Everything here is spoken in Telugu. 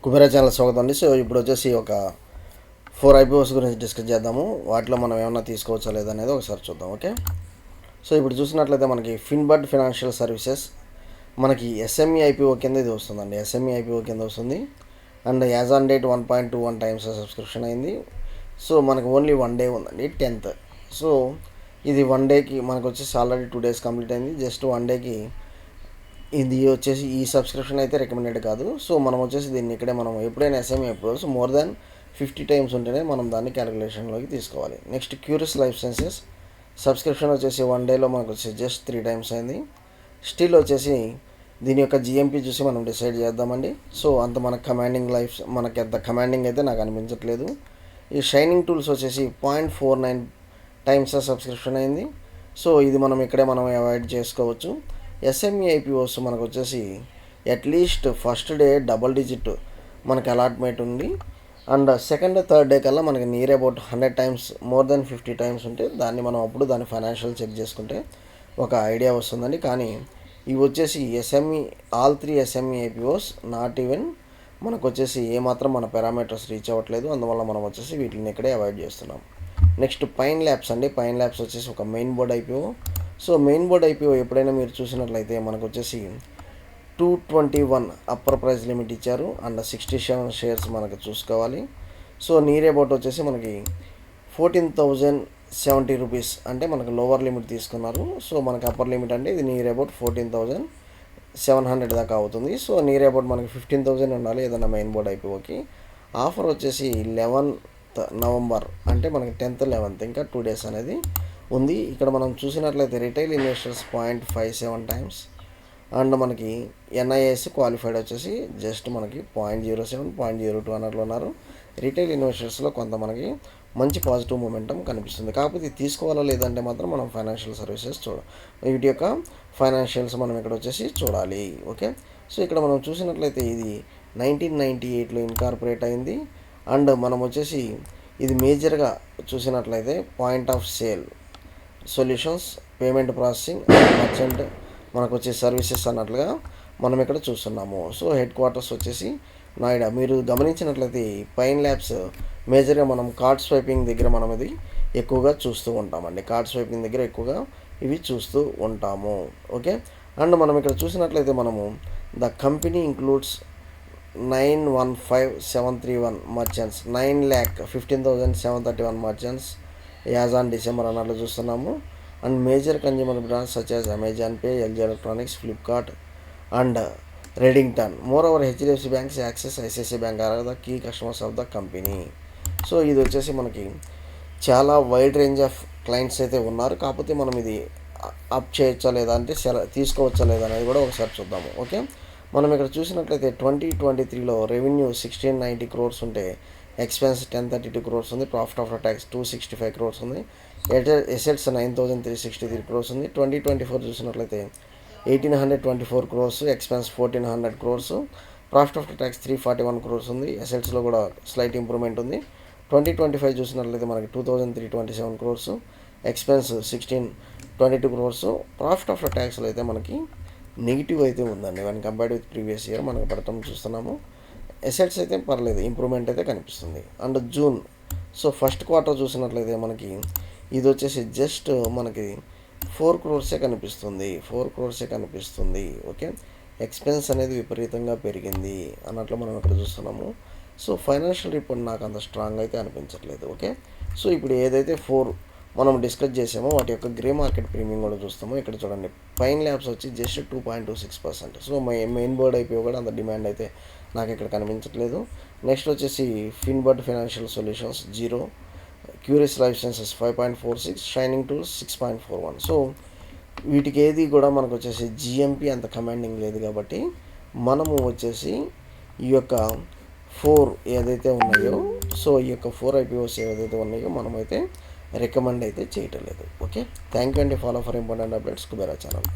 కుబేరా ఛానల్ స్వాగతం అండి. సో ఇప్పుడు వచ్చేసి ఒక 4 IPOs గురించి డిస్కస్ చేద్దాము. వాటిలో మనం ఏమన్నా తీసుకోవచ్చా లేదా అనేది ఒకసారి చూద్దాం. ఓకే, సో ఇప్పుడు చూసినట్లయితే మనకి ఫిన్బర్డ్ ఫైనాన్షియల్ సర్వీసెస్ మనకి SME IPO కింద ఇది వస్తుందండి. SME IPO కింద వస్తుంది. And as on date 1.21 times subscription అయింది. సో మనకు ఓన్లీ 1 డే ఉందండి, 10th. సో ఇది 1 డేకి మనకు వచ్చేసి ఆల్రెడీ 2 days కంప్లీట్ అయింది. జస్ట్ 1 డేకి ఇది వచ్చేసి ఈ సబ్స్క్రిప్షన్ అయితే రికమెండెడ్ కాదు. సో మనం వచ్చేసి దీన్ని ఇక్కడే మనం ఎప్పుడైనా SME IPOs more than 50 times ఉంటేనే మనం దాన్ని క్యాలిక్యులేషన్లోకి తీసుకోవాలి. Next curious life sciences subscription వచ్చేసి 1 డేలో మనకు వచ్చేసి జస్ట్ 3 times అయింది. స్టిల్ వచ్చేసి దీని యొక్క GMP చూసి మనం డిసైడ్ చేద్దామండి. సో అంత మనకు కమాండింగ్ లైఫ్ మనకి అంత కమాండింగ్ అయితే నాకు అనిపించట్లేదు. ఈ షైనింగ్ టూల్స్ వచ్చేసి 0.49 times సబ్స్క్రిప్షన్ అయింది. సో ఇది మనం ఇక్కడే మనం అవాయిడ్ చేసుకోవచ్చు. SME IPOs మనకు వచ్చేసి at least first day double digit మనకి అలాట్మెంట్ ఉంది. అండ్ సెకండ్ థర్డ్ డే కల్లా మనకి near about 100 times more than 50 times ఉంటే దాన్ని మనం అప్పుడు దాని ఫైనాన్షియల్ చెక్ చేసుకుంటే ఒక ఐడియా వస్తుందండి. కానీ ఇవి వచ్చేసి all 3 SME IPOs not even మనకు వచ్చేసి ఏమాత్రం మన పారామీటర్స్ రీచ్ అవ్వట్లేదు. అందువల్ల మనం వచ్చేసి వీటిని ఇక్కడే అవాయిడ్ చేస్తున్నాం. నెక్స్ట్ పైన్ ల్యాబ్స్ అండి. పైన్ ల్యాబ్స్ వచ్చేసి ఒక main board IPO. So main board IPO ఎప్పుడైనా మీరు చూసినట్లయితే మనకు వచ్చేసి 221 అప్పర్ ప్రైస్ లిమిట్ ఇచ్చారు. అండ్ 67 shares మనకు చూసుకోవాలి. సో నియర్ అబౌట్ వచ్చేసి మనకి 14,070 rupees అంటే మనకు లోవర్ లిమిట్ తీసుకున్నారు. సో మనకి అప్పర్ లిమిట్ అంటే ఇది నియర్ అబౌట్ 14,700 దాకా అవుతుంది. సో నియర్ అబౌట్ మనకి 15,000 ఉండాలి ఏదైనా మెయిన్ బోర్డ్ IPOకి. ఆఫర్ వచ్చేసి 11th November అంటే మనకి 10th 11th ఇంకా 2 days అనేది ఉంది. ఇక్కడ మనం చూసినట్లయితే రిటైల్ ఇన్వెస్టర్స్ 0.57 times అండ్ మనకి NIS క్వాలిఫైడ్ వచ్చేసి జస్ట్ మనకి 0.07 0.02 అన్నట్లు ఉన్నారు. రిటైల్ ఇన్వెస్టర్స్లో కొంత మనకి మంచి పాజిటివ్ మూమెంటం కనిపిస్తుంది. కాకపోతే తీసుకోవాలా లేదంటే మాత్రం మనం ఫైనాన్షియల్ సర్వీసెస్ వీటి యొక్క ఫైనాన్షియల్స్ మనం ఇక్కడ వచ్చేసి చూడాలి. ఓకే, సో ఇక్కడ మనం చూసినట్లయితే ఇది 1998లో ఇన్కార్పొరేట్ అయింది. అండ్ మనం వచ్చేసి ఇది మేజర్గా చూసినట్లయితే point of sale solutions, payment processing, merchant మనకు వచ్చే సర్వీసెస్ అన్నట్లుగా మనం ఇక్కడ చూస్తున్నాము. సో హెడ్ క్వార్టర్స్ వచ్చేసి నోయిడా. మీరు గమనించినట్లయితే పైన్ ల్యాబ్స్ మేజర్గా మనం కార్డ్ స్వైపింగ్ దగ్గర మనం ఇది ఎక్కువగా చూస్తూ ఉంటామండి. కార్డ్ స్వైపింగ్ దగ్గర ఎక్కువగా ఇవి చూస్తూ ఉంటాము. ఓకే, అండ్ మనం ఇక్కడ చూసినట్లయితే మనము the company includes 915,731 merchants, 9,15,731 merchants as on December అన్నట్లు చూస్తున్నాము. And major consumer brands such as Amazon Pay, LG electronics, Flipkart and Redington. Moreover HDFC banks, Axis, ICICI bank are the key customers of the company. So ఇది వచ్చేసి మనకి చాలా వైడ్ రేంజ్ ఆఫ్ క్లయింట్స్ అయితే ఉన్నారు. కాకపోతే మనం ఇది అప్ చేయొచ్చా లేదా అంటే తీసుకోవచ్చా లేదా అనేది కూడా ఒకసారి చూద్దాము. ఓకే, మనం ఇక్కడ చూసినట్లయితే 2023లో రెవెన్యూ 1690 crores ఉంటే ఎక్స్పెన్స్ 1032 crores ఉంది. ప్రాఫిట్ ఆఫ్టర్ ట్యాక్స్ 265 crores ఉంది. ఎసెట్స్ 9,363 crores ఉంది. 2024 చూసినట్లయితే 1,824 crores, expense 1,400 crores, profit after tax 341 crores ఉంది. ఎసెట్స్లో కూడా స్లైట్ ఇంప్రూవ్మెంట్ ఉంది. 2025 చూసినట్లయితే మనకి 2,327 crores, expense 1,622 crores, profit after ట్యాక్స్లో అయితే మనకి నెగిటివ్ అయితే ఉందండి. One compared with previous year మనకు పడతాం చూస్తున్నాము. ఎసెట్స్ అయితే పర్లేదు, ఇంప్రూవ్మెంట్ అయితే కనిపిస్తుంది. And June so first quarter చూసినట్లయితే మనకి ఇది వచ్చేసి జస్ట్ మనకి 4 crores కనిపిస్తుంది. 4 crores కనిపిస్తుంది. ఓకే, ఎక్స్పెన్స్ అనేది విపరీతంగా పెరిగింది అన్నట్లు మనం ఇక్కడ చూస్తున్నాము. సో ఫైనాన్షియల్ రిపోర్ట్ నాకు అంత స్ట్రాంగ్ అయితే అనిపించట్లేదు. ఓకే, సో ఇప్పుడు ఏదైతే 4 మనం డిస్కస్ చేసామో వాటి యొక్క గ్రే మార్కెట్ ప్రీమియం కూడా చూస్తాము. ఇక్కడ చూడండి, పైన్ ల్యాబ్స్ వచ్చి just 2.26%. So main board IPO కూడా అంత డిమాండ్ అయితే నాకు ఇక్కడ కనిపించట్లేదు. నెక్స్ట్ వచ్చేసి Finbird financial solutions 0, curious life sciences 5.46, shining tools 6.41. So వీటికి ఏది కూడా మనకు వచ్చేసి GMP అంత కమాండింగ్ లేదు. కాబట్టి మనము వచ్చేసి ఈ యొక్క 4 ఏదైతే ఉన్నాయో సో ఈ యొక్క 4 IPOs ఏదైతే ఉన్నాయో మనమైతే రికమెండ్ అయితే చేయటం లేదు. ఓకే, థ్యాంక్ యూ అండి. Follow for important updates Kubera channel.